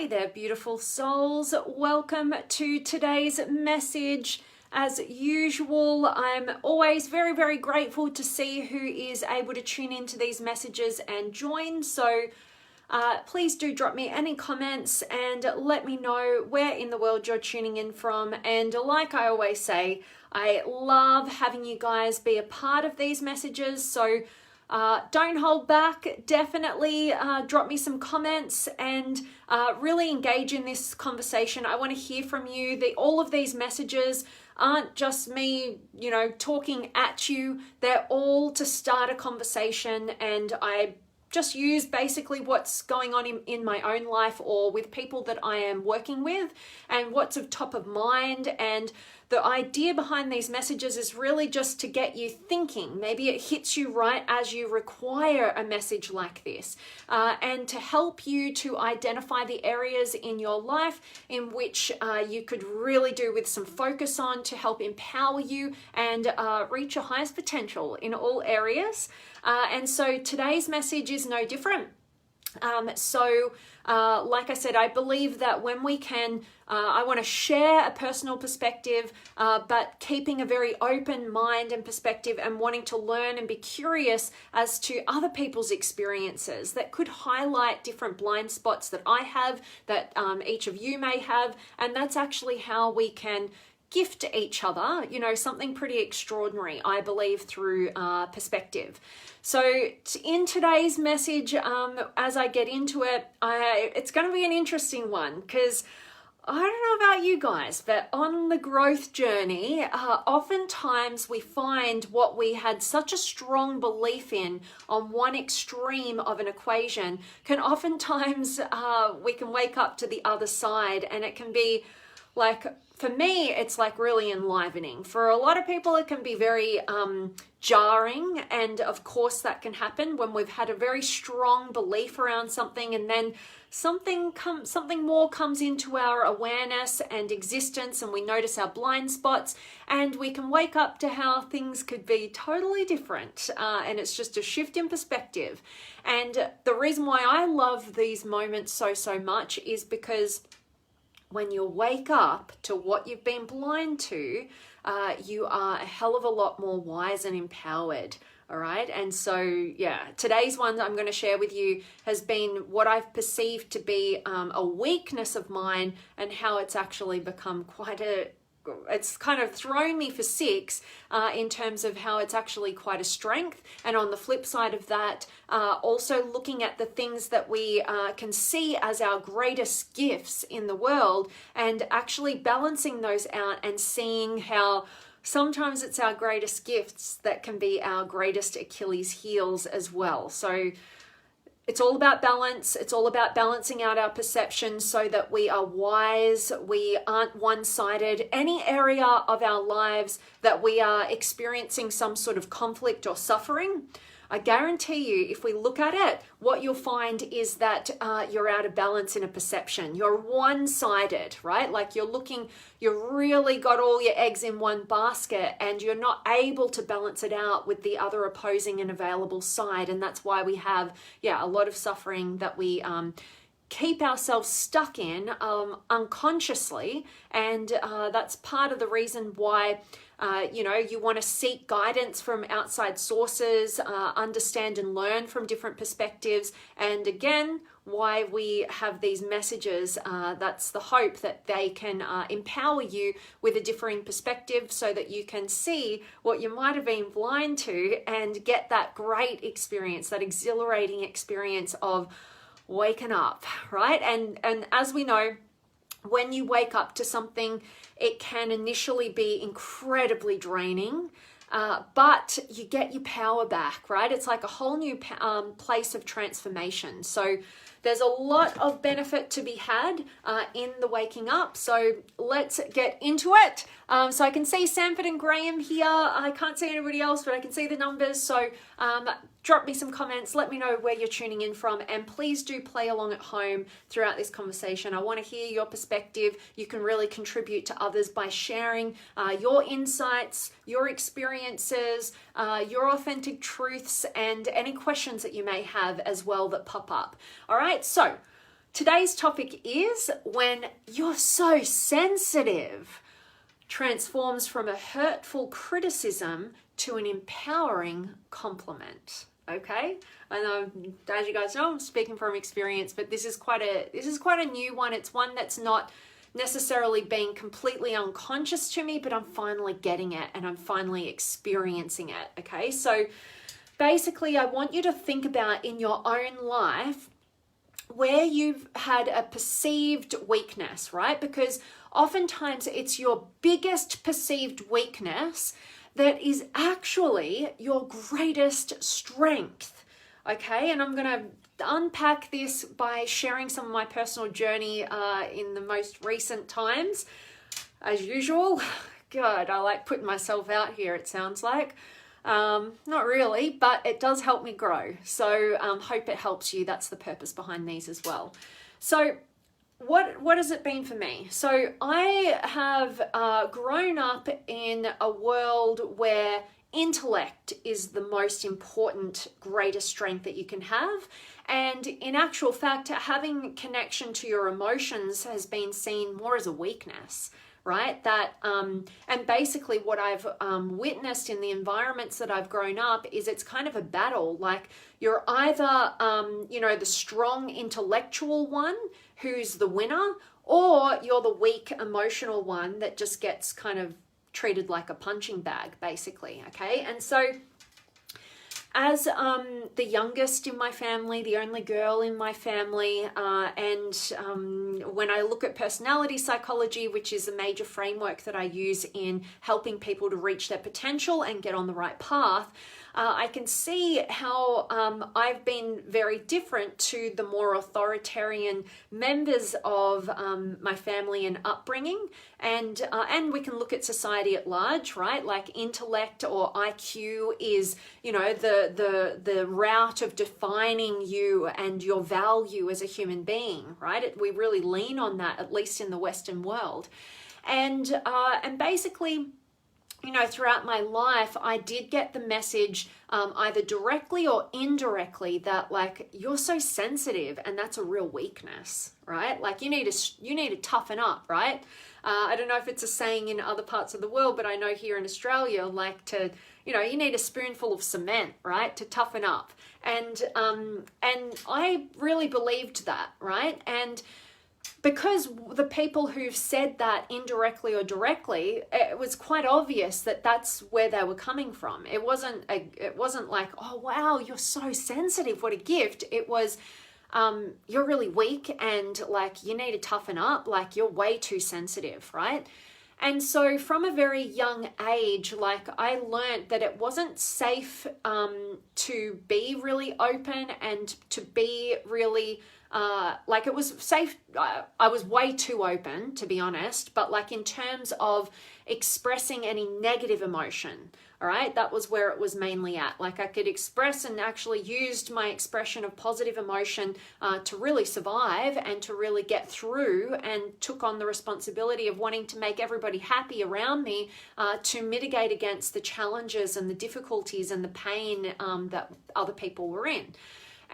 Hey there, beautiful souls. Welcome to today's message. As usual, I'm always very, very grateful to see who is able to tune into these messages and join. So please do drop me any comments and let me know where in the world you're tuning in from. And like I always say, I love having you guys be a part of these messages. So don't hold back. Definitely drop me some comments and really engage in this conversation. I want to hear from you. All of these messages aren't just me, talking at you. They're all to start a conversation, and I just use basically what's going on in my own life or with people that I am working with and what's of top of mind. And the idea behind these messages is really just to get you thinking. Maybe it hits you right as you require a message like this, and to help you to identify the areas in your life in which you could really do with some focus on to help empower you and reach your highest potential in all areas. And so today's message is no different. Like I said, I believe that when we can, I want to share a personal perspective, but keeping a very open mind and perspective and wanting to learn and be curious as to other people's experiences that could highlight different blind spots that I have, that each of you may have. And that's actually how we can gift each other, something pretty extraordinary, I believe, through perspective. So in today's message, as I get into it, it's going to be an interesting one because I don't know about you guys, but on the growth journey, oftentimes we find what we had such a strong belief in on one extreme of an equation can oftentimes, we can wake up to the other side, and it can be like, for me, it's like really enlivening. For a lot of people, it can be very jarring. And of course, that can happen when we've had a very strong belief around something, and then something more comes into our awareness and existence, and we notice our blind spots, and we can wake up to how things could be totally different. And it's just a shift in perspective. And the reason why I love these moments so much is because when you wake up to what you've been blind to, you are a hell of a lot more wise and empowered. All right. And so, yeah, today's one that I'm going to share with you has been what I've perceived to be a weakness of mine, and how it's actually become it's kind of thrown me for six in terms of how it's actually quite a strength. And on the flip side of that, also looking at the things that we can see as our greatest gifts in the world, and actually balancing those out and seeing how sometimes it's our greatest gifts that can be our greatest Achilles heels as well. So it's all about balance. It's all about balancing out our perceptions so that we are wise. We aren't one-sided. Any area of our lives that we are experiencing some sort of conflict or suffering, I guarantee you, if we look at it, what you'll find is that you're out of balance in a perception. You're one-sided, right? Like you've really got all your eggs in one basket, and you're not able to balance it out with the other opposing and available side. And that's why we have, a lot of suffering that we keep ourselves stuck in unconsciously. And that's part of the reason why you want to seek guidance from outside sources, understand and learn from different perspectives. And again, why we have these messages, that's the hope that they can empower you with a differing perspective so that you can see what you might have been blind to and get that great experience, that exhilarating experience of waking up, right? And as we know, when you wake up to something, it can initially be incredibly draining, but you get your power back, right? It's like a whole new place of transformation. So there's a lot of benefit to be had in the waking up. So let's get into it. So I can see Sanford and Graham here. I can't see anybody else, but I can see the numbers. So drop me some comments. Let me know where you're tuning in from. And please do play along at home throughout this conversation. I want to hear your perspective. You can really contribute to others by sharing your insights, your experiences, your authentic truths, and any questions that you may have as well that pop up. All right, so today's topic is when you're so sensitive transforms from a hurtful criticism to an empowering compliment. Okay, I know, as you guys know, I'm speaking from experience, but this is quite a new one. It's one that's not necessarily being completely unconscious to me, but I'm finally getting it and I'm finally experiencing it. Okay, so basically, I want you to think about in your own life where you've had a perceived weakness, right? Because oftentimes it's your biggest perceived weakness that is actually your greatest strength, okay? And I'm going to unpack this by sharing some of my personal journey in the most recent times. As usual, God, I like putting myself out here, it sounds like. Not really, but it does help me grow. So hope it helps you. That's the purpose behind these as well. So what has it been for me? So I have grown up in a world where intellect is the most important, greatest strength that you can have. And in actual fact, having connection to your emotions has been seen more as a weakness. Right? That, and basically what I've witnessed in the environments that I've grown up is it's kind of a battle. Like you're either, the strong intellectual one who's the winner, or you're the weak emotional one that just gets kind of treated like a punching bag, basically. Okay. And so as the youngest in my family, the only girl in my family, and when I look at personality psychology, which is a major framework that I use in helping people to reach their potential and get on the right path, I can see how I've been very different to the more authoritarian members of my family and upbringing. And we can look at society at large, right? Like intellect or IQ is, the route of defining you and your value as a human being, right? We really lean on that, at least in the Western world. And basically, throughout my life, I did get the message either directly or indirectly that like, you're so sensitive and that's a real weakness, right? Like you need to toughen up, right? I don't know if it's a saying in other parts of the world, but I know here in Australia, like you need a spoonful of cement, right? To toughen up. And I really believed that, right? And because the people who've said that indirectly or directly, it was quite obvious that that's where they were coming from. It wasn't like, oh, wow, you're so sensitive. What a gift. It was, you're really weak and like you need to toughen up. Like you're way too sensitive, right? And so from a very young age, like I learned that it wasn't safe to be really open and to be really like it was safe. I was way too open, to be honest, but like in terms of expressing any negative emotion, all right, that was where it was mainly at. Like I could express and actually used my expression of positive emotion to really survive and to really get through, and took on the responsibility of wanting to make everybody happy around me to mitigate against the challenges and the difficulties and the pain that other people were in.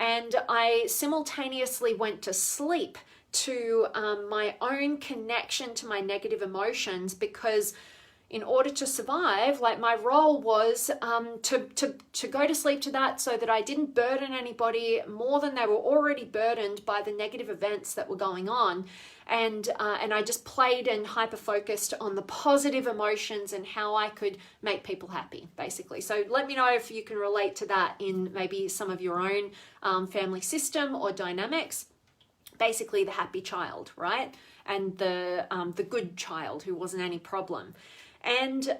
And I simultaneously went to sleep to my own connection to my negative emotions, because in order to survive, like my role was to go to sleep to that so that I didn't burden anybody more than they were already burdened by the negative events that were going on. And I just played and hyper-focused on the positive emotions and how I could make people happy, basically. So let me know if you can relate to that in maybe some of your own family system or dynamics. Basically the happy child, right? And the good child who wasn't any problem. And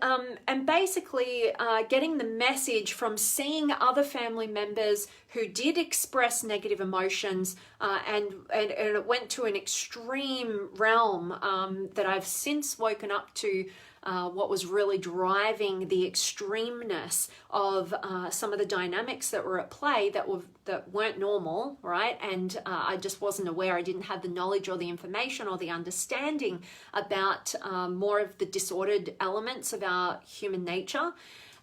basically getting the message from seeing other family members who did express negative emotions, and it went to an extreme realm that I've since woken up to. What was really driving the extremeness of some of the dynamics that were at play that weren't normal, right? And I just wasn't aware. I didn't have the knowledge or the information or the understanding about more of the disordered elements of our human nature.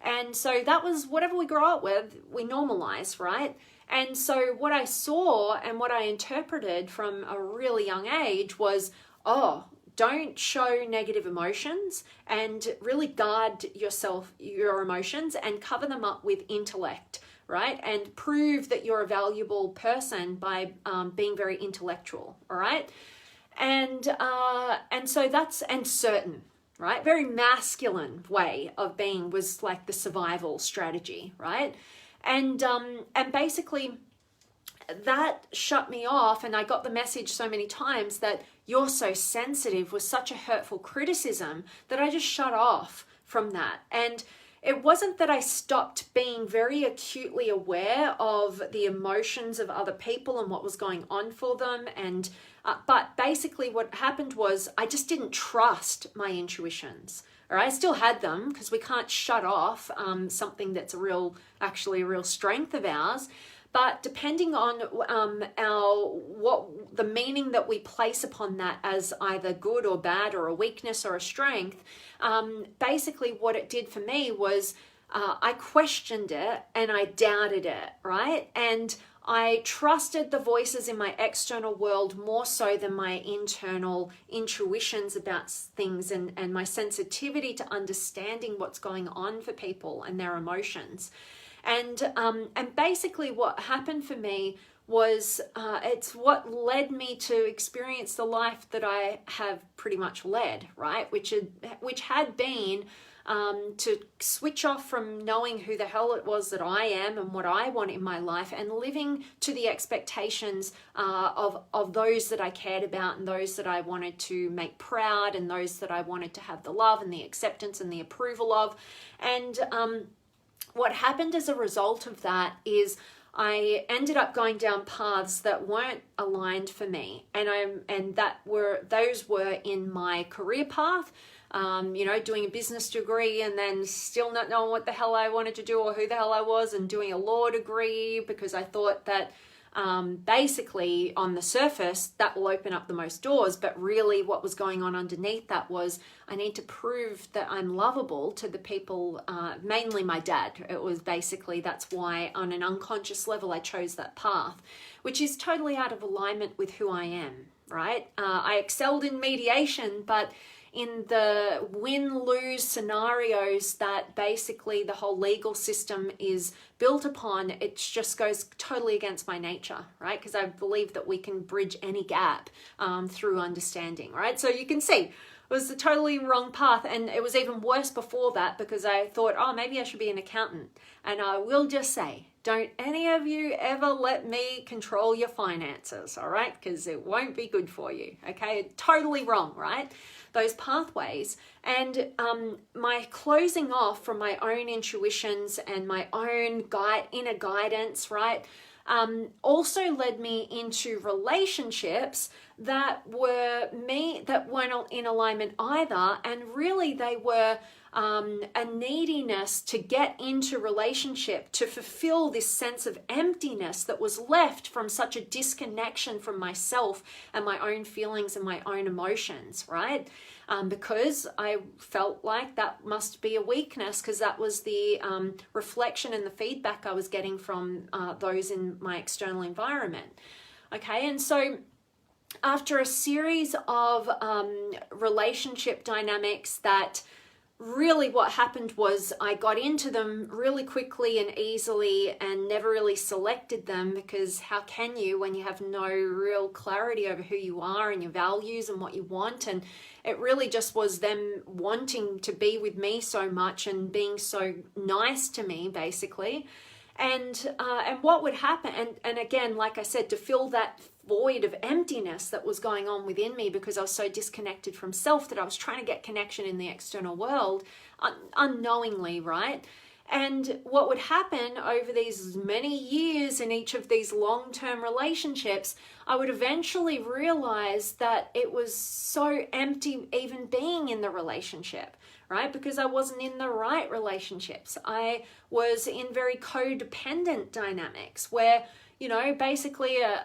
And so that was whatever we grow up with, we normalize, right? And so what I saw and what I interpreted from a really young age was, oh, don't show negative emotions, and really guard yourself, your emotions, and cover them up with intellect, right? And prove that you're a valuable person by being very intellectual, all right? And so that's, and certain, right? Very masculine way of being was like the survival strategy, right? And basically that shut me off, and I got the message so many times that you're so sensitive was such a hurtful criticism that I just shut off from that. And it wasn't that I stopped being very acutely aware of the emotions of other people and what was going on for them, and but basically what happened was I just didn't trust my intuitions. Or I still had them, because we can't shut off something that's actually a real strength of ours. But depending on what the meaning that we place upon that as either good or bad, or a weakness or a strength, basically what it did for me was I questioned it and I doubted it, right? And I trusted the voices in my external world more so than my internal intuitions about things, and my sensitivity to understanding what's going on for people and their emotions. And basically what happened for me was it's what led me to experience the life that I have pretty much led, right? Which had been to switch off from knowing who the hell it was that I am and what I want in my life, and living to the expectations of those that I cared about, and those that I wanted to make proud, and those that I wanted to have the love and the acceptance and the approval of. And what happened as a result of that is I ended up going down paths that weren't aligned for me, and those were in my career path. Doing a business degree and then still not knowing what the hell I wanted to do or who the hell I was, and doing a law degree because I thought that basically on the surface that will open up the most doors, but really what was going on underneath that was I need to prove that I'm lovable to the people, mainly my dad. It was basically, that's why on an unconscious level I chose that path, which is totally out of alignment with who I am, right? I excelled in mediation, but in the win-lose scenarios that basically the whole legal system is built upon, it just goes totally against my nature, right? Because I believe that we can bridge any gap through understanding, right? So you can see it was the totally wrong path, and it was even worse before that because I thought, oh, maybe I should be an accountant. And I will just say, don't any of you ever let me control your finances, all right? Because it won't be good for you, okay? Totally wrong, right? Those pathways. And my closing off from my own intuitions and my own inner guidance, right, also led me into relationships that weren't in alignment either, and really they were a neediness to get into relationship to fulfill this sense of emptiness that was left from such a disconnection from myself and my own feelings and my own emotions, right? Because I felt like that must be a weakness, because that was the reflection and the feedback I was getting from those in my external environment. Okay, and so after a series of relationship dynamics that really what happened was I got into them really quickly and easily and never really selected them, because how can you when you have no real clarity over who you are and your values and what you want? And it really just was them wanting to be with me so much and being so nice to me, basically. And what would happen, and again, like I said, to fill that void of emptiness that was going on within me because I was so disconnected from self that I was trying to get connection in the external world unknowingly, right? And what would happen over these many years in each of these long-term relationships, I would eventually realize that it was so empty even being in the relationship, right? Because I wasn't in the right relationships. I was in very codependent dynamics where, you know, basically a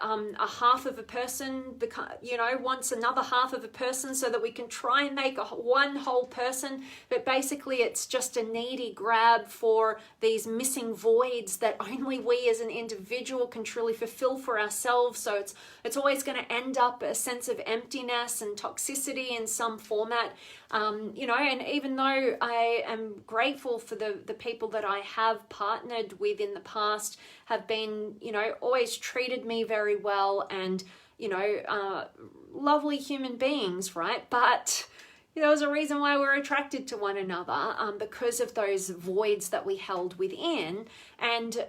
half of a person, you know, wants another half of a person so that we can try and make one whole person. But basically it's just a needy grab for these missing voids that only we as an individual can truly fulfill for ourselves. So it's always going to end up a sense of emptiness and toxicity in some format. You know, and even though I am grateful for the people that I have partnered with in the past, have been, you know, always treated me very well and, you know, lovely human beings, right? But there was a reason why we're attracted to one another, because of those voids that we held within. And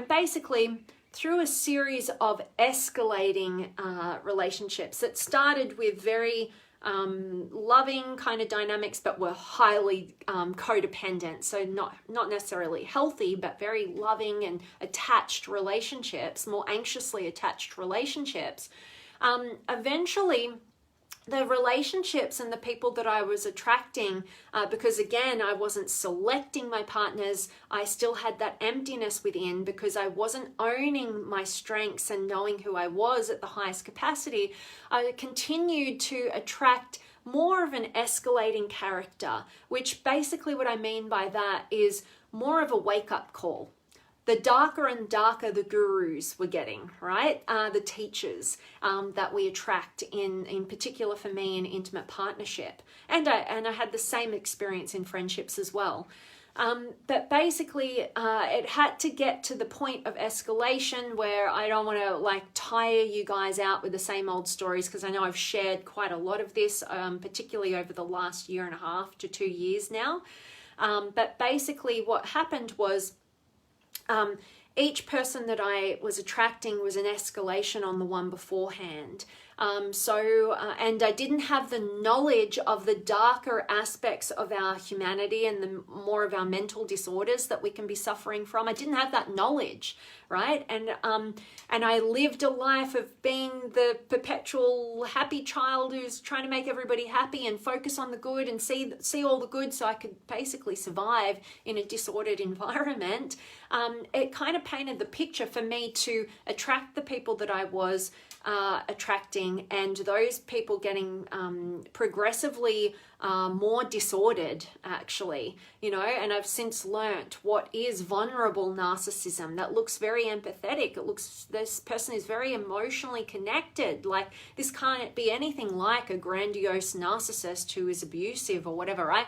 basically through a series of escalating relationships that started with very loving kind of dynamics, but were highly codependent. So not necessarily healthy, but very loving and attached relationships, more anxiously attached relationships. Eventually, the relationships and the people that I was attracting, because again, I wasn't selecting my partners, I still had that emptiness within because I wasn't owning my strengths and knowing who I was at the highest capacity. I continued to attract more of an escalating character, which basically what I mean by that is more of a wake-up call. The darker and darker the gurus were getting, right? The teachers that we attract in particular for me in intimate partnership. And I had the same experience in friendships as well. But basically it had to get to the point of escalation where I don't want to like tire you guys out with the same old stories, because I know I've shared quite a lot of this, particularly over the last 1.5 to 2 years now. But basically what happened was, each person that I was attracting was an escalation on the one beforehand. And I didn't have the knowledge of the darker aspects of our humanity and the more of our mental disorders that we can be suffering from. I didn't have that knowledge, right? And I lived a life of being the perpetual happy child who's trying to make everybody happy and focus on the good and see all the good so I could basically survive in a disordered environment. It kind of painted the picture for me to attract the people that I was attracting, and those people getting progressively more disordered, actually, you know. And I've since learnt what is vulnerable narcissism. That looks very empathetic. It looks, this person is very emotionally connected. Like, this can't be anything like a grandiose narcissist who is abusive or whatever, right?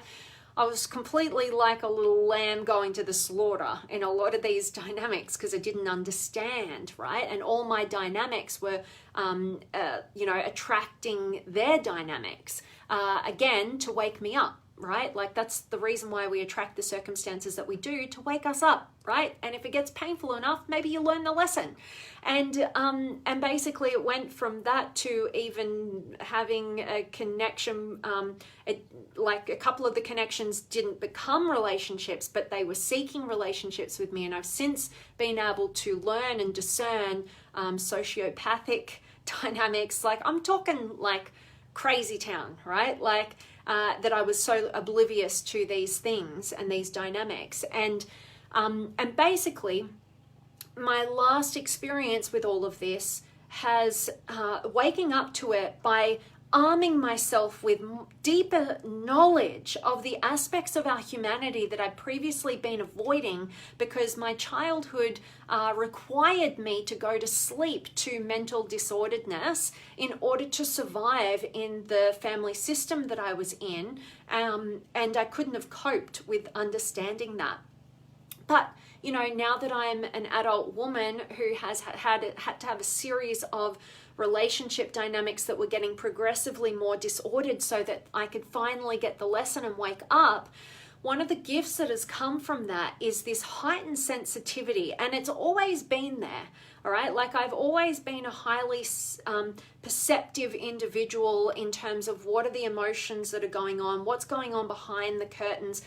I was completely like a little lamb going to the slaughter in a lot of these dynamics because I didn't understand, right? And all my dynamics were, you know, attracting their dynamics, again, to wake me up, right? Like, that's the reason why we attract the circumstances that we do, to wake us up, right? And if it gets painful enough, maybe you learn the lesson. And basically it went from that to even having a connection. Like, a couple of the connections didn't become relationships, but they were seeking relationships with me. And I've since been able to learn and discern sociopathic dynamics. Like, I'm talking like crazy town, right? Like, that I was so oblivious to these things and these dynamics. And basically my last experience with all of this has waking up to it by arming myself with deeper knowledge of the aspects of our humanity that I'd previously been avoiding because my childhood required me to go to sleep to mental disorderedness in order to survive in the family system that I was in, and I couldn't have coped with understanding that. But you know, now that I'm an adult woman who has had to have a series of relationship dynamics that were getting progressively more disordered so that I could finally get the lesson and wake up, one of the gifts that has come from that is this heightened sensitivity, and it's always been there, all right? Like, I've always been a highly perceptive individual in terms of what are the emotions that are going on, what's going on behind the curtains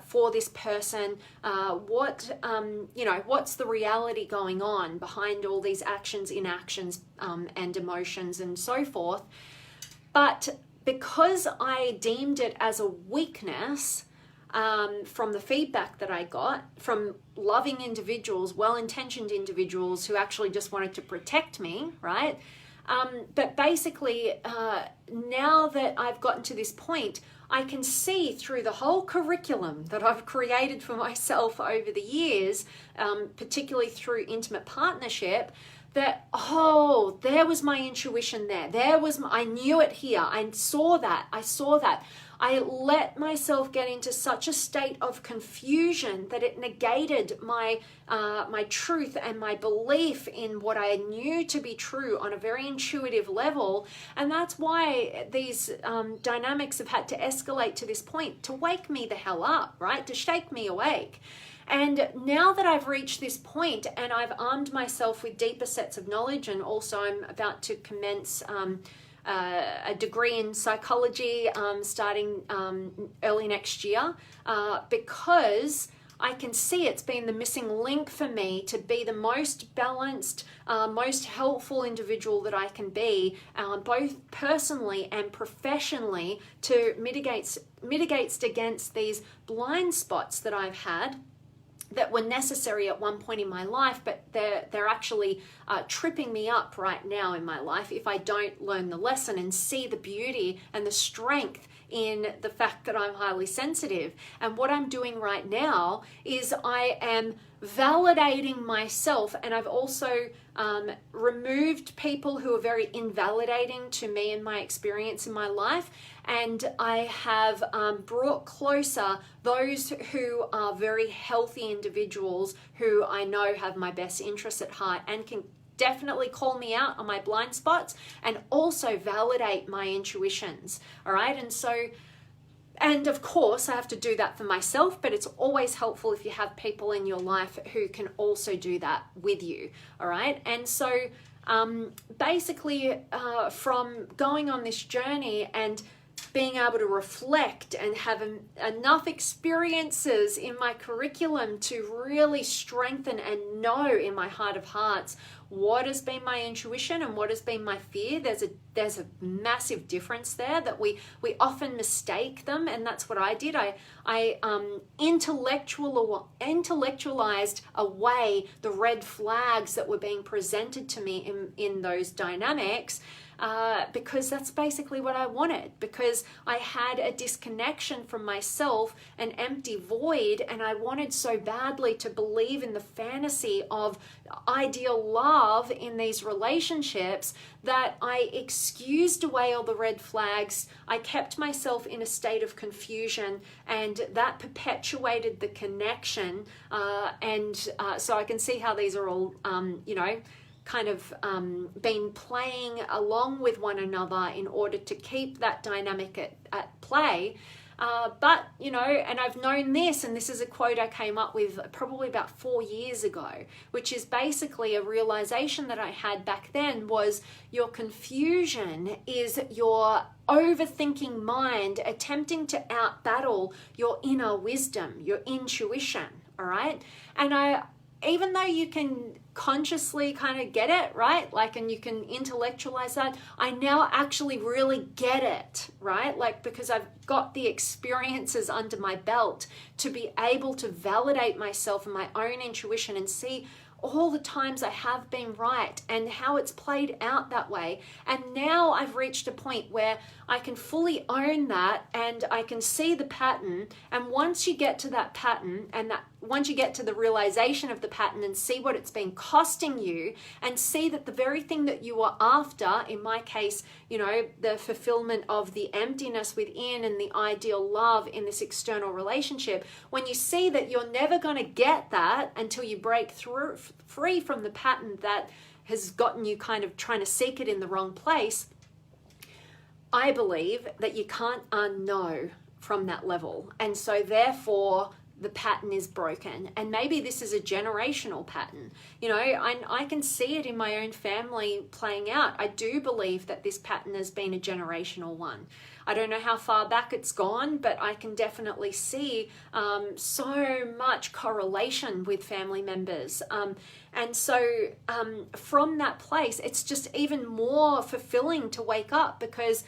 for this person, you know, what's the reality going on behind all these actions, inactions, and emotions and so forth. But because I deemed it as a weakness, from the feedback that I got from loving individuals, well-intentioned individuals who actually just wanted to protect me, right? But basically, now that I've gotten to this point, I can see through the whole curriculum that I've created for myself over the years, particularly through intimate partnership, that, oh, there was my intuition there. I knew it here. I saw that. I let myself get into such a state of confusion that it negated my truth and my belief in what I knew to be true on a very intuitive level. And that's why these dynamics have had to escalate to this point, to wake me the hell up, right? To shake me awake. And now that I've reached this point and I've armed myself with deeper sets of knowledge, and also I'm about to commence a degree in psychology starting early next year, because I can see it's been the missing link for me to be the most balanced, most helpful individual that I can be, both personally and professionally, to mitigate against these blind spots that I've had that were necessary at one point in my life, but they're actually tripping me up right now in my life if I don't learn the lesson and see the beauty and the strength in the fact that I'm highly sensitive. And what I'm doing right now is I am validating myself, and I've also removed people who are very invalidating to me and my experience in my life, and I have brought closer those who are very healthy individuals who I know have my best interests at heart and can definitely call me out on my blind spots and also validate my intuitions. All right. And of course, I have to do that for myself, but it's always helpful if you have people in your life who can also do that with you. All right. And so basically, from going on this journey and being able to reflect and have enough experiences in my curriculum to really strengthen and know in my heart of hearts what has been my intuition and what has been my fear. There's a massive difference there that we often mistake them, and that's what I did. I intellectualized away the red flags that were being presented to me in those dynamics. Because that's basically what I wanted, because I had a disconnection from myself, an empty void, and I wanted so badly to believe in the fantasy of ideal love in these relationships that I excused away all the red flags. I kept myself in a state of confusion, and that perpetuated the connection. So I can see how these are all, kind of been playing along with one another in order to keep that dynamic at play. But, and I've known this, and this is a quote I came up with probably about 4 years ago, which is basically a realization that I had back then was your confusion is your overthinking mind attempting to outbattle your inner wisdom, your intuition, all right? And even though you can consciously kind of get it, right? And you can intellectualize that, I now actually really get it, right? Because I've got the experiences under my belt to be able to validate myself and my own intuition and see all the times I have been right and how it's played out that way. And now I've reached a point where I can fully own that and I can see the pattern. And once you get to that pattern, and once you get to the realization of the pattern and see what it's been costing you, and see that the very thing that you are after, in my case, the fulfillment of the emptiness within and the ideal love in this external relationship, when you see that you're never going to get that until you break free from the pattern that has gotten you kind of trying to seek it in the wrong place, I believe that you can't unknow from that level. And so therefore, the pattern is broken. And maybe this is a generational pattern. I can see it in my own family playing out. I do believe that this pattern has been a generational one. I don't know how far back it's gone, but I can definitely see so much correlation with family members. And so from that place, it's just even more fulfilling to wake up, because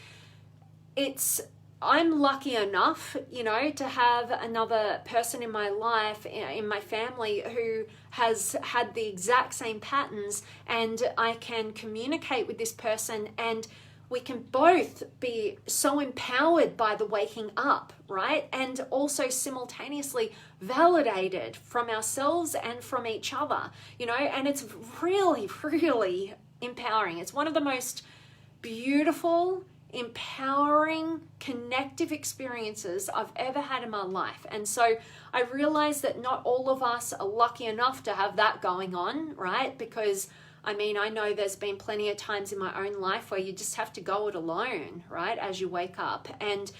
it's I'm lucky enough, you know, to have another person in my life, in my family, who has had the exact same patterns, and I can communicate with this person, and we can both be so empowered by the waking up, right? And also simultaneously validated from ourselves and from each other, you know, and it's really, really empowering. It's one of the most beautiful, empowering, connective experiences I've ever had in my life. And so I realize that not all of us are lucky enough to have that going on, right? Because I mean, I know there's been plenty of times in my own life where you just have to go it alone, right, as you wake up. And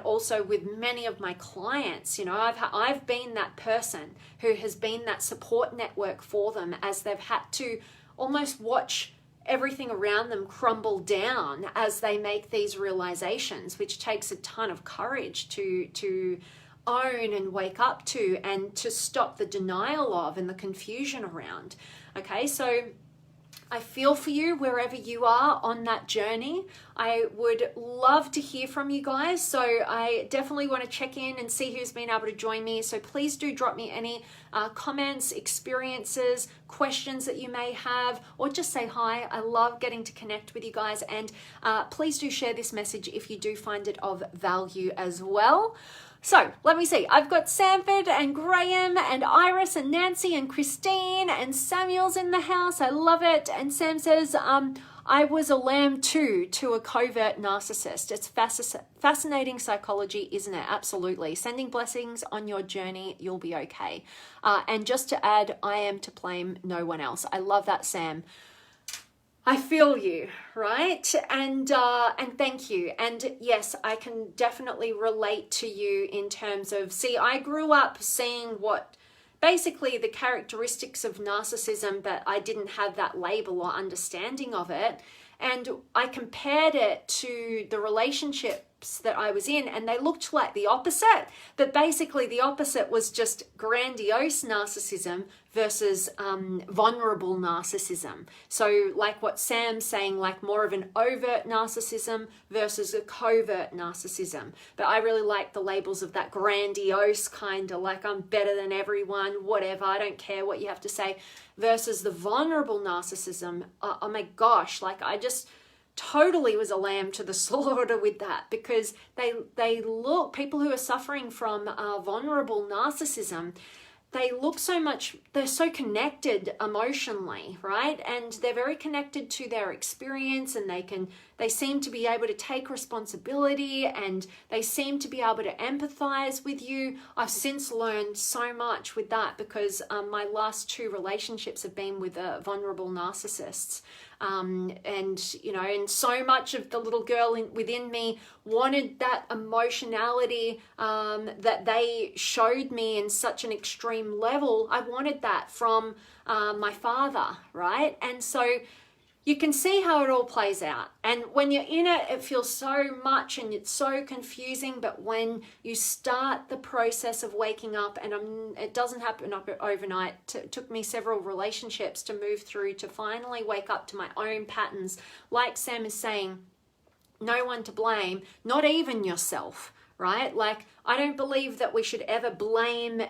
also with many of my clients, you know, I've been that person who has been that support network for them as they've had to almost watch everything around them crumble down as they make these realizations, which takes a ton of courage to own and wake up to, and to stop the denial of and the confusion around. Okay, so I feel for you wherever you are on that journey. I would love to hear from you guys. So I definitely want to check in and see who's been able to join me. So please do drop me any comments, experiences, questions that you may have, or just say hi. I love getting to connect with you guys. And please do share this message if you do find it of value as well. So let me see. I've got Sanford and Graham and Iris and Nancy and Christine and Samuel's in the house. I love it. And Sam says, I was a lamb too to a covert narcissist. It's fascinating psychology, isn't it? Absolutely. Sending blessings on your journey. You'll be okay. And just to add, I am to blame, no one else. I love that, Sam. I feel you, right? And thank you. And yes, I can definitely relate to you in terms of, see, I grew up seeing what basically the characteristics of narcissism, but I didn't have that label or understanding of it. And I compared it to the relationships that I was in, and they looked like the opposite. But basically the opposite was just grandiose narcissism versus vulnerable narcissism. So like what Sam's saying, like more of an overt narcissism versus a covert narcissism. But I really like the labels of that grandiose kind of like I'm better than everyone, whatever, I don't care what you have to say, versus the vulnerable narcissism. Oh my gosh, like I just totally was a lamb to the slaughter with that, because they look, people who are suffering from vulnerable narcissism, they look so much, they're so connected emotionally, right? And they're very connected to their experience, and they seem to be able to take responsibility, and they seem to be able to empathize with you. I've since learned so much with that, because my last 2 relationships have been with vulnerable narcissists. And you know, and so much of the little girl within me wanted that emotionality that they showed me in such an extreme level. I wanted that from my father, right? And so you can see how it all plays out. And when you're in it, it feels so much and it's so confusing. But when you start the process of waking up, and it doesn't happen overnight. It took me several relationships to move through to finally wake up to my own patterns. Like Sam is saying, no one to blame, not even yourself, right? Like, I don't believe that we should ever blame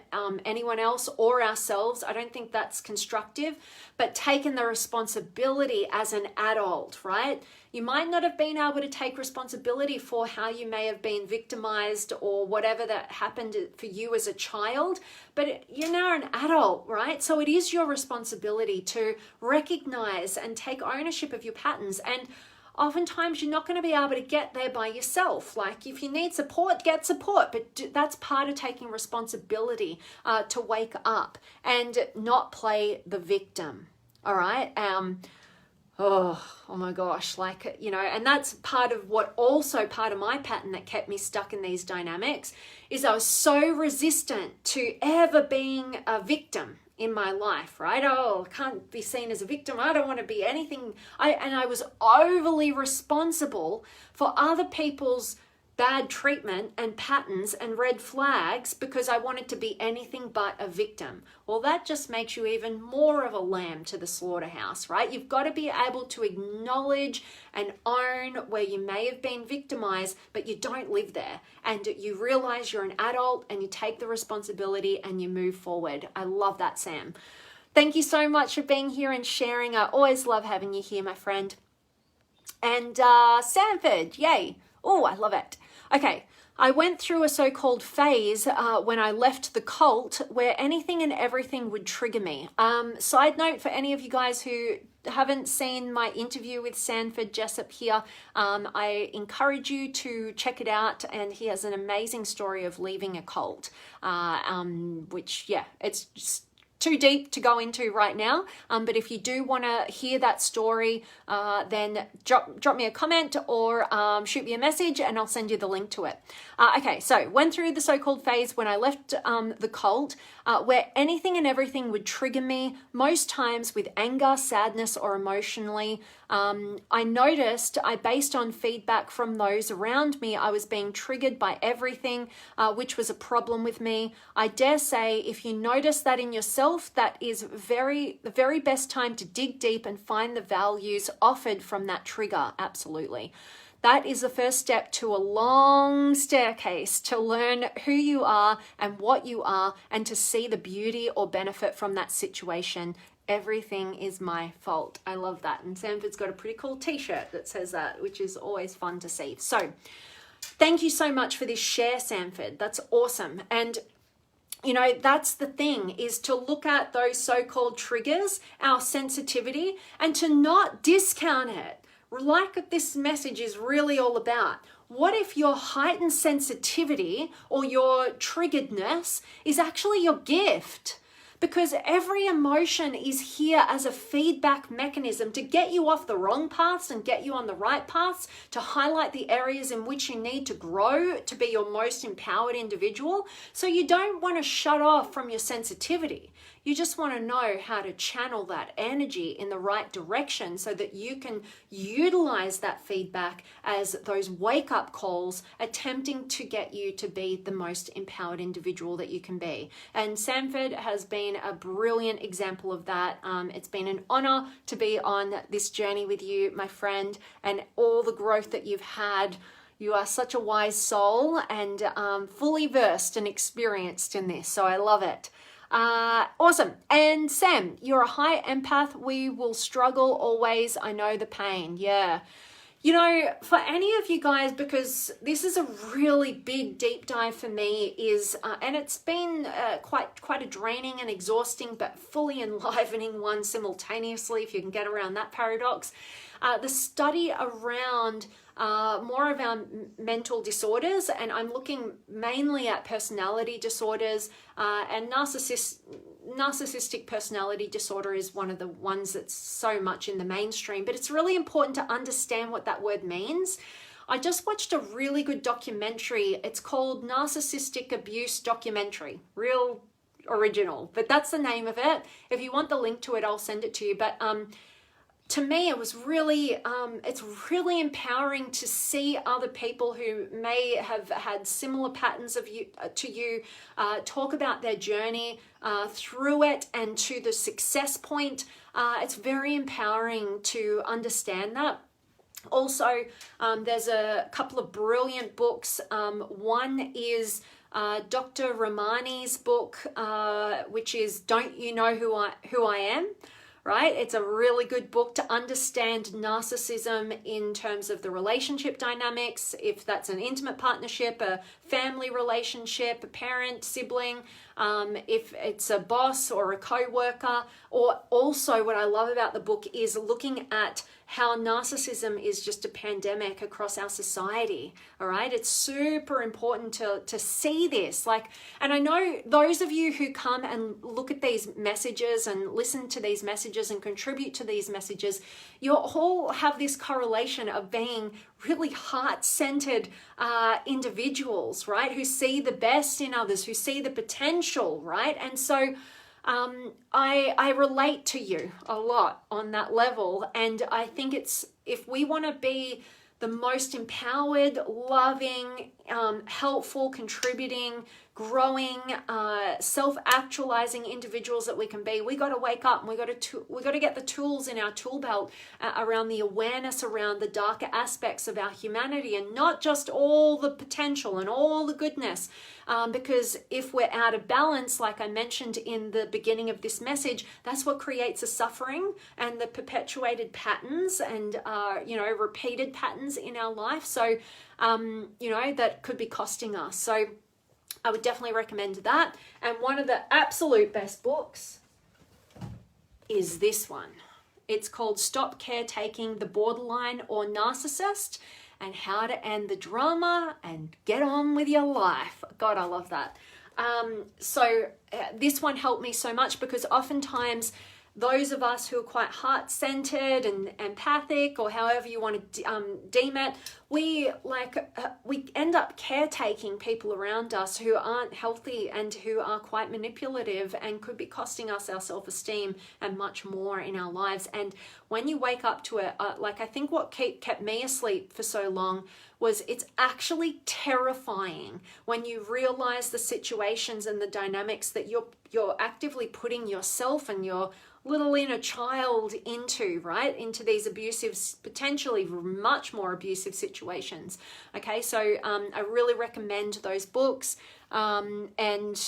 anyone else or ourselves. I don't think that's constructive, but taking the responsibility as an adult, right? You might not have been able to take responsibility for how you may have been victimized or whatever that happened for you as a child, but you're now an adult, right? So it is your responsibility to recognize and take ownership of your patterns. And oftentimes you're not going to be able to get there by yourself. Like, if you need support, get support, but that's part of taking responsibility to wake up and not play the victim. All right. Oh my gosh. Like, you know, and that's part of my pattern that kept me stuck in these dynamics, is I was so resistant to ever being a victim in my life, right? Oh, I can't be seen as a victim. I don't want to be anything. I was overly responsible for other people's bad treatment and patterns and red flags because I wanted to be anything but a victim. Well, that just makes you even more of a lamb to the slaughterhouse, right? You've got to be able to acknowledge and own where you may have been victimized, but you don't live there. And you realize you're an adult and you take the responsibility and you move forward. I love that, Sam. Thank you so much for being here and sharing. I always love having you here, my friend. And Sanford, yay. Oh, I love it. Okay, I went through a so-called phase when I left the cult where anything and everything would trigger me. Side note for any of you guys who haven't seen my interview with Sanford 𝗀𝗂𝗄𝗏, I encourage you to check it out, and he has an amazing story of leaving a cult, which, yeah, it's just too deep to go into right now, but if you do want to hear that story, then drop me a comment or shoot me a message and I'll send you the link to it. Okay, so went through the so-called phase when I left the cult, where anything and everything would trigger me, most times with anger, sadness, or emotionally. I noticed, based on feedback from those around me, I was being triggered by everything, which was a problem with me. I dare say, if you notice that in yourself, that is the very best time to dig deep and find the values offered from that trigger. Absolutely. That is the first step to a long staircase to learn who you are and what you are, and to see the beauty or benefit from that situation. Everything is my fault. I love that. And Sanford's got a pretty cool t-shirt that says that, which is always fun to see. So thank you so much for this share, Sanford. That's awesome. And you know, that's the thing, is to look at those so-called triggers, our sensitivity, and to not discount it. Like this message is really all about. What if your heightened sensitivity or your triggeredness is actually your gift? Because every emotion is here as a feedback mechanism to get you off the wrong paths and get you on the right paths, to highlight the areas in which you need to grow to be your most empowered individual. So you don't want to shut off from your sensitivity. You just want to know how to channel that energy in the right direction so that you can utilize that feedback as those wake-up calls attempting to get you to be the most empowered individual that you can be. And Sanford has been a brilliant example of that. It's been an honor to be on this journey with you, my friend, and all the growth that you've had. You are such a wise soul and fully versed and experienced in this, so I love it. Awesome. And Sam, you're a high empath. We will struggle always. I know the pain. Yeah. You know, for any of you guys, because this is a really big deep dive for me, is and it's been quite a draining and exhausting but fully enlivening one simultaneously, if you can get around that paradox. The study around more of our mental disorders, and I'm looking mainly at personality disorders, and narcissistic personality disorder is one of the ones that's so much in the mainstream, but it's really important to understand what that word means. I just watched a really good documentary. It's called Narcissistic Abuse Documentary. Real original, but that's the name of it. If you want the link to it, I'll send it to you. But to me, it was really, it's really empowering to see other people who may have had similar patterns to you talk about their journey through it and to the success point. It's very empowering to understand that. Also, there's a couple of brilliant books. One is Dr. Ramani's book, which is Don't You Know Who I Am? Right? It's a really good book to understand narcissism in terms of the relationship dynamics, if that's an intimate partnership, a family relationship, a parent, sibling, if it's a boss or a co-worker. Or also what I love about the book is looking at how narcissism is just a pandemic across our society. All right, it's super important to see this. And I know those of you who come and look at these messages and listen to these messages and contribute to these messages, you all have this correlation of being really heart-centered individuals, right? Who see the best in others, who see the potential, right? And so I relate to you a lot on that level, and I think it's, if we want to be the most empowered, loving, helpful, contributing, growing, self-actualizing individuals that we can be. We got to wake up and we got to get the tools in our tool belt around the awareness around the darker aspects of our humanity, and not just all the potential and all the goodness. Because if we're out of balance, like I mentioned in the beginning of this message, that's what creates the suffering and the perpetuated patterns and repeated patterns in our life. So that could be costing us. So I would definitely recommend that. And one of the absolute best books is this one. It's called Stop Caretaking the Borderline or Narcissist, and How to End the Drama and Get On With Your Life. God, I love that. This one helped me so much, because oftentimes those of us who are quite heart-centered and empathic, or however you want to deem it, we end up caretaking people around us who aren't healthy and who are quite manipulative and could be costing us our self-esteem and much more in our lives. And when you wake up to it, I think what kept me asleep for so long was it's actually terrifying when you realize the situations and the dynamics that you're actively putting yourself and your little inner child into, right? Into these abusive, potentially much more abusive situations. Okay, so I really recommend those books, and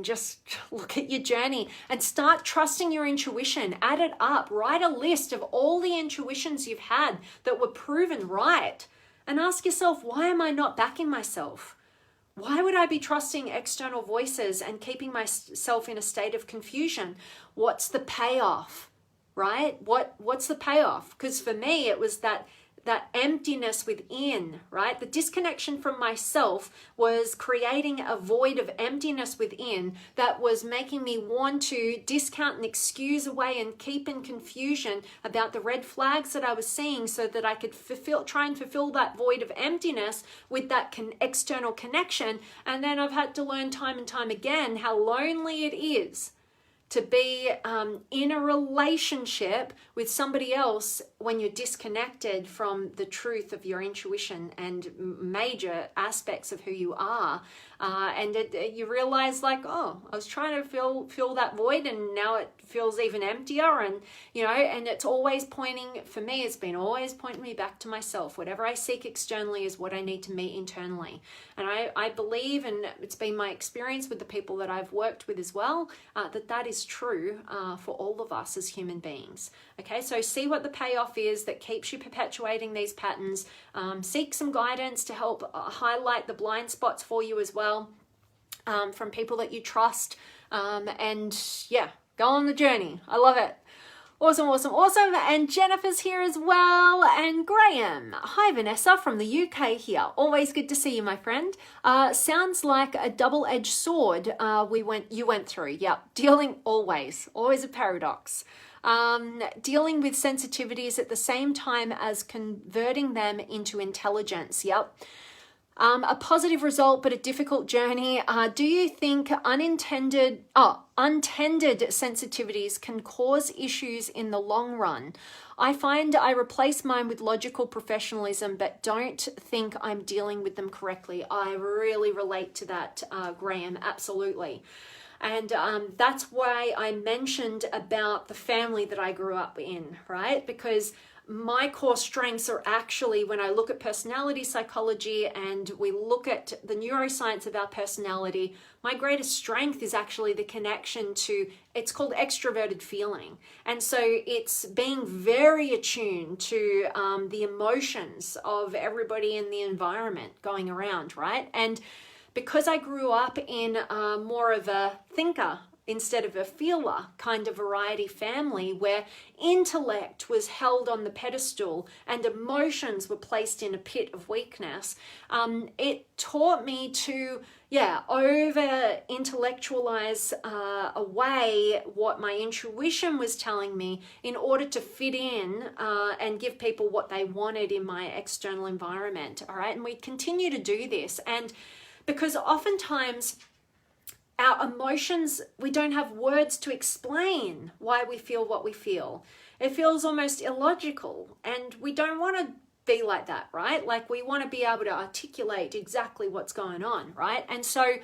just look at your journey and start trusting your intuition. Add it up. Write a list of all the intuitions you've had that were proven right, and ask yourself, why am I not backing myself? Why would I be trusting external voices and keeping myself in a state of confusion? What's the payoff, right? What's the payoff? Because for me, it was that emptiness within, right? The disconnection from myself was creating a void of emptiness within that was making me want to discount and excuse away and keep in confusion about the red flags that I was seeing, so that I could try and fulfill that void of emptiness with that external connection. And then I've had to learn time and time again how lonely it is to be in a relationship with somebody else when you're disconnected from the truth of your intuition and major aspects of who you are. You realize, I was trying to fill that void, and now it feels even emptier. And and it's always pointing, for me, it's been always pointing me back to myself. Whatever I seek externally is what I need to meet internally. And I believe, and it's been my experience with the people that I've worked with as well, that is true for all of us as human beings. Okay, so see what the payoff is that keeps you perpetuating these patterns. Seek some guidance to help highlight the blind spots for you as well, from people that you trust. Go on the journey. I love it. Awesome. And Jennifer's here as well. And Graham. Hi, Vanessa from the UK here. Always good to see you, my friend. Sounds like a double-edged sword you went through. Yep. Dealing always a paradox. Dealing with sensitivities at the same time as converting them into intelligence. Yep. A positive result, but a difficult journey. Do you think untended sensitivities can cause issues in the long run? I find I replace mine with logical professionalism, but don't think I'm dealing with them correctly. I really relate to that, Graham, absolutely. And that's why I mentioned about the family that I grew up in, right? Because my core strengths are actually, when I look at personality psychology and we look at the neuroscience of our personality, my greatest strength is actually the connection to, it's called extroverted feeling. And so it's being very attuned to the emotions of everybody in the environment going around, right? And because I grew up in more of a thinker instead of a feeler kind of variety family, where intellect was held on the pedestal and emotions were placed in a pit of weakness, it taught me to over intellectualize away what my intuition was telling me in order to fit in and give people what they wanted in my external environment. All right, and we continue to do this, and because oftentimes our emotions, we don't have words to explain why we feel what we feel. It feels almost illogical, and we don't want to be like that, right? Like we want to be able to articulate exactly what's going on, right? And so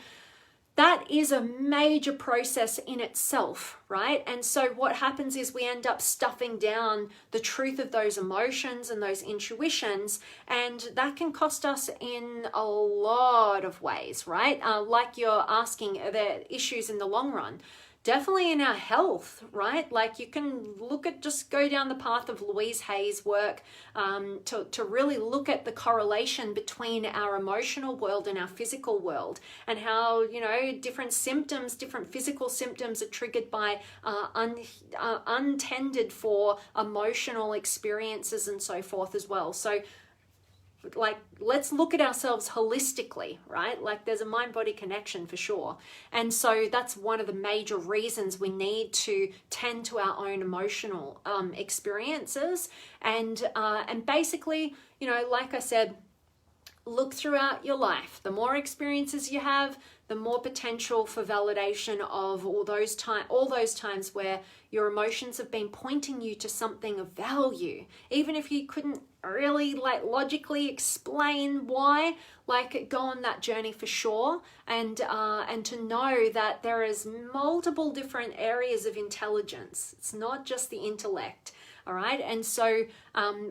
that is a major process in itself, right? And so what happens is we end up stuffing down the truth of those emotions and those intuitions, and that can cost us in a lot of ways, right? Like you're asking, are there issues in the long run? Definitely in our health, right? Like you can look at, just go down the path of 𝗀𝗲𝗄𝗃's work to really look at the correlation between our emotional world and our physical world, and how, you know, different symptoms, different physical symptoms are triggered by untended for emotional experiences and so forth as well. So like, let's look at ourselves holistically, right? Like there's a mind-body connection for sure. And so that's one of the major reasons we need to tend to our own emotional experiences. And basically, you know, like I said, look throughout your life. The more experiences you have, the more potential for validation of all those times where your emotions have been pointing you to something of value, even if you couldn't really like logically explain why. Like, go on that journey for sure, and to know that there is multiple different areas of intelligence. It's not just the intellect. All right, and so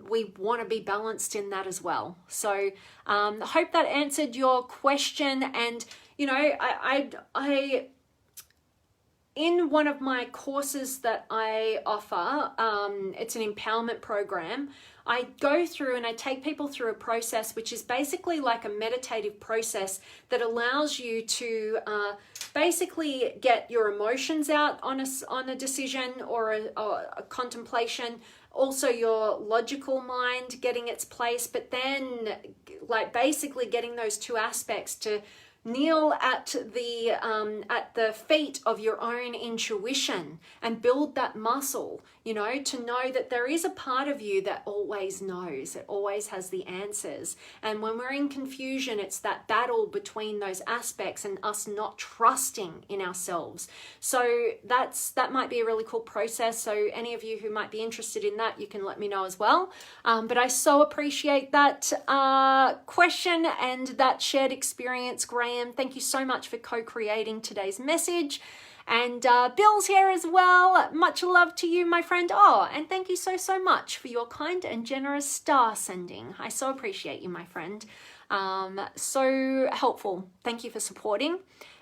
we want to be balanced in that as well. So I hope that answered your question. And you know, I in one of my courses that I offer, it's an empowerment program. I go through and I take people through a process which is basically like a meditative process that allows you to basically get your emotions out on a decision or a contemplation, also your logical mind getting its place, but then like basically getting those two aspects to kneel at the feet of your own intuition and build that muscle, you know, to know that there is a part of you that always knows, it always has the answers. And when we're in confusion, it's that battle between those aspects and us not trusting in ourselves. So that might be a really cool process. So any of you who might be interested in that, you can let me know as well. But I so appreciate that question and that shared experience, Graham. Thank you so much for co-creating today's message. And Bill's here as well. Much love to you, my friend. Oh, and thank you so much for your kind and generous star sending. I so appreciate you, my friend. So helpful. Thank you for supporting.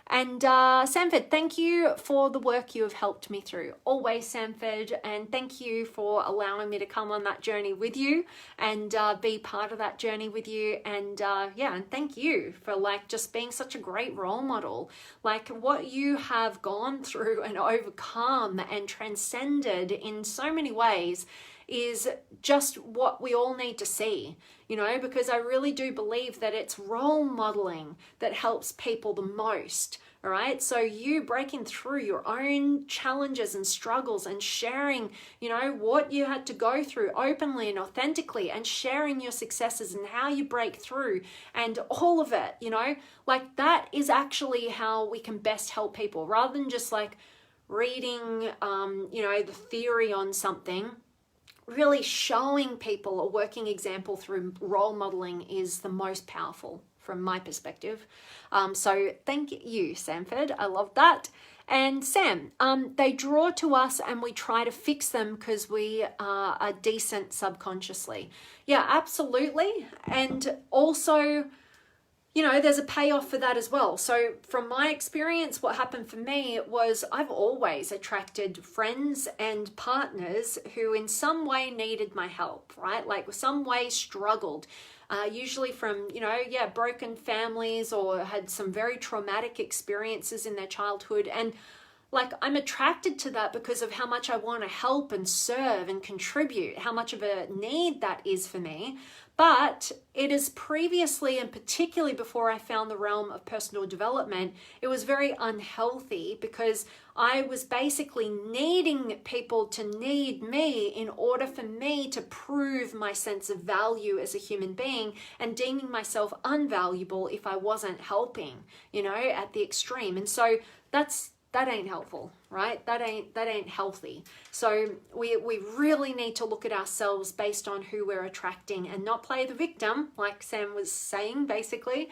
And Sanford, thank you for the work you have helped me through. Always, Sanford, and thank you for allowing me to come on that journey with you and be part of that journey with you. And yeah, and thank you for like just being such a great role model. Like what you have gone through and overcome and transcended in so many ways is just what we all need to see, you know, because I really do believe that it's role modeling that helps people the most. All right. So you breaking through your own challenges and struggles and sharing, you know, what you had to go through openly and authentically, and sharing your successes and how you break through and all of it, you know, like that is actually how we can best help people, rather than just like reading, you know, the theory on something. Really showing people a working example through role modeling is the most powerful from my perspective. So thank you, Sanford. I love that. And Sam, they draw to us and we try to fix them because we are decent subconsciously. Yeah, absolutely. And also, you know, there's a payoff for that as well. So from my experience, what happened for me was I've always attracted friends and partners who in some way needed my help, right? Like some way struggled, usually from, you know, yeah, broken families or had some very traumatic experiences in their childhood. And like I'm attracted to that because of how much I want to help and serve and contribute, how much of a need that is for me. But it is previously, and particularly before I found the realm of personal development, it was very unhealthy because I was basically needing people to need me in order for me to prove my sense of value as a human being, and deeming myself unvaluable if I wasn't helping, you know, at the extreme. And so that's that ain't helpful, right? That ain't healthy. So we really need to look at ourselves based on who we're attracting and not play the victim, like Sam was saying, basically,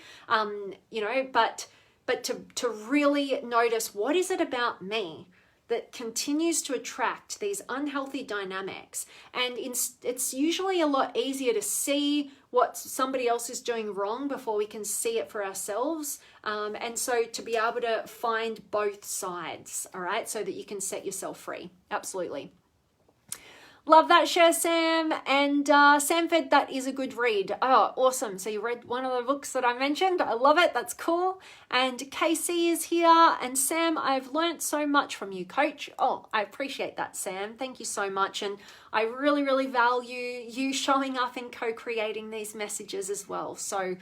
you know, but to really notice, what is it about me that continues to attract these unhealthy dynamics? And it's usually a lot easier to see what somebody else is doing wrong before we can see it for ourselves. And so to be able to find both sides, all right, so that you can set yourself free. Absolutely. Love that share, Sam. And Sam said that is a good read. Oh, awesome. So you read one of the books that I mentioned. I love it. That's cool. And 𝗀𝗄𝗂 is here. And Sam, I've learned so much from you, coach. Oh, I appreciate that, Sam. Thank you so much. And I really, really value you showing up and co-creating these messages as well. So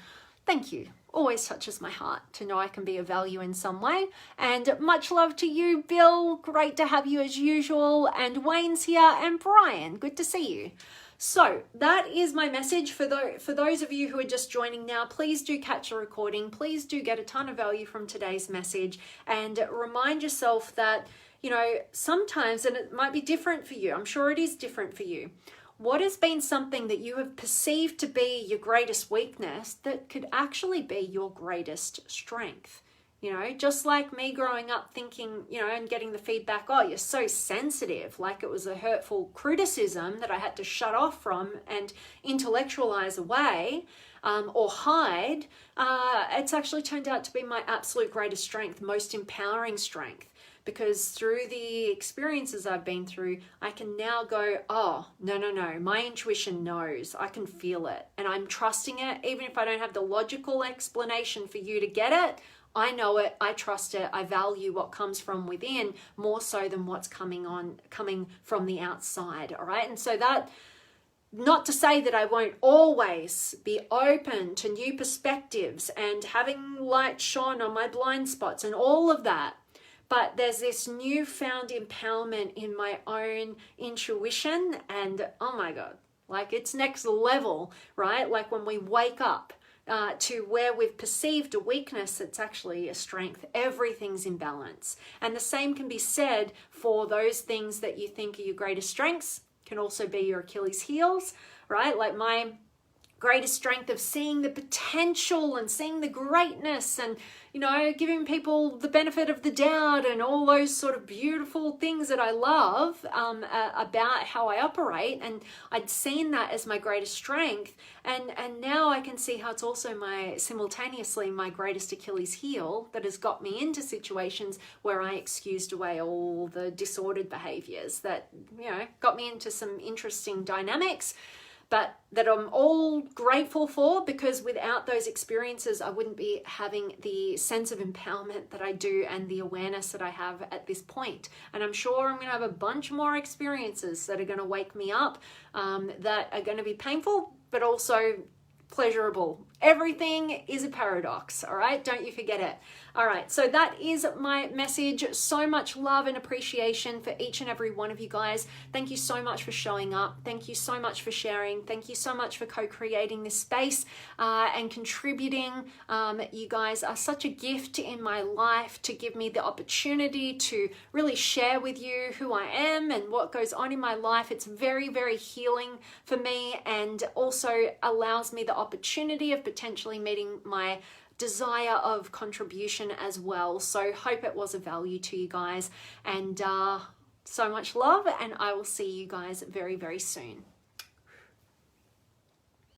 thank you. Always touches my heart to know I can be of value in some way. And much love to you, Bill. Great to have you as usual. And Wayne's here, and Brian. Good to see you. So that is my message for those of you who are just joining now. Please do catch a recording. Please do get a ton of value from today's message, and remind yourself that, you know, sometimes, and it might be different for you, I'm sure it is different for you, what has been something that you have perceived to be your greatest weakness that could actually be your greatest strength? You know, just like me growing up thinking, you know, and getting the feedback, oh, you're so sensitive, like it was a hurtful criticism that I had to shut off from and intellectualize away or hide. It's actually turned out to be my absolute greatest strength, most empowering strength. Because through the experiences I've been through, I can now go, oh, no, my intuition knows, I can feel it, and I'm trusting it. Even if I don't have the logical explanation for you to get it, I know it, I trust it, I value what comes from within more so than what's coming from the outside, all right? And so that, not to say that I won't always be open to new perspectives and having light shone on my blind spots and all of that, but there's this newfound empowerment in my own intuition, and oh my God, like it's next level, right? Like when we wake up to where we've perceived a weakness, it's actually a strength. Everything's in balance. And the same can be said for those things that you think are your greatest strengths, can also be your Achilles heels, right? Like my greatest strength of seeing the potential and seeing the greatness and, you know, giving people the benefit of the doubt and all those sort of beautiful things that I love about how I operate. And I'd seen that as my greatest strength. And now I can see how it's also simultaneously my greatest Achilles heel that has got me into situations where I excused away all the disordered behaviors that, you know, got me into some interesting dynamics, but that I'm all grateful for, because without those experiences, I wouldn't be having the sense of empowerment that I do and the awareness that I have at this point. And I'm sure I'm going to have a bunch more experiences that are going to wake me up, that are going to be painful, but also pleasurable. Everything is a paradox, all right? Don't you forget it. All right, so that is my message. So much love and appreciation for each and every one of you guys. Thank you so much for showing up. Thank you so much for sharing. Thank you so much for co-creating this space and contributing. You guys are such a gift in my life to give me the opportunity to really share with you who I am and what goes on in my life. It's very, very healing for me, and also allows me the opportunity of potentially meeting my desire of contribution as well. So hope it was of value to you guys, and so much love, and I will see you guys very, very soon.